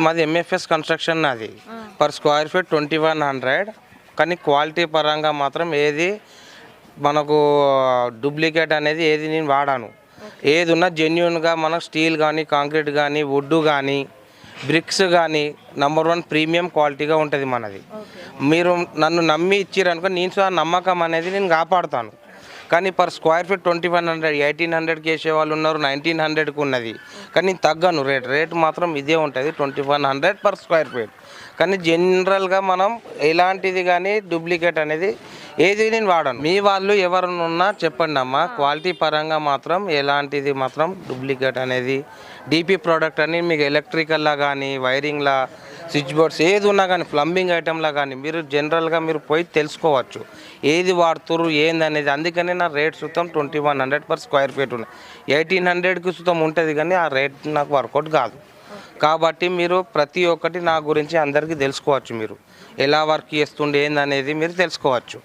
మాది MFs construction అది per square feet 2100. కానీ క్వాలిటీ పరంగా మాత్రం ఏది మనకు డూప్లికేట్ అనేది ఏది నేను వాడాను. ఏది ఉన్నా జెన్యున్గా మనకు స్టీల్ కానీ కాంక్రీట్ కానీ వుడ్ కానీ బ్రిక్స్ కానీ #1 ప్రీమియం క్వాలిటీగా ఉంటుంది మనది. మీరు నన్ను నమ్మి ఇచ్చిరనుకో నేను కూడా నమ్మకం అనేది నేను కాపాడుతాను. కానీ పర్ స్క్వేర్ ఫీట్ 2100, 1800కి వేసే వాళ్ళు ఉన్నారు, 1900కి ఉన్నది. కానీ నేను తగ్గను రేట్ మాత్రం ఇదే ఉంటుంది 2100 పర్ స్క్వేర్ ఫీట్. కానీ జనరల్గా మనం ఎలాంటిది కానీ డూప్లికేట్ అనేది ఏది నేను వాడను. మీ వాళ్ళు ఎవరైనా ఉన్నా చెప్పండి అమ్మా, క్వాలిటీ పరంగా మాత్రం ఎలాంటిది మాత్రం డూప్లికేట్ అనేది డీపీ ప్రోడక్ట్ అని మీకు ఎలక్ట్రికల్లా కానీ వైరింగ్లా స్విచ్ బోర్డ్స్ ఏది ఉన్నా కానీ ప్లంబింగ్ ఐటెంలా కానీ మీరు జనరల్గా మీరు పోయి తెలుసుకోవచ్చు ఏది వాడుతురు ఏంది అనేది. అందుకనే నా రేట్ సుతం 2100 పర్ స్క్వేర్ ఫీట్ ఉన్నాయి. 1800కి సుతం ఉంటుంది కానీ ఆ రేట్ నాకు వర్కౌట్ కాదు. కాబట్టి మీరు ప్రతి ఒక్కటి నా గురించి అందరికీ తెలుసుకోవచ్చు. మీరు ఎలా వర్క్ చేస్తుండే ఏందనేది మీరు తెలుసుకోవచ్చు.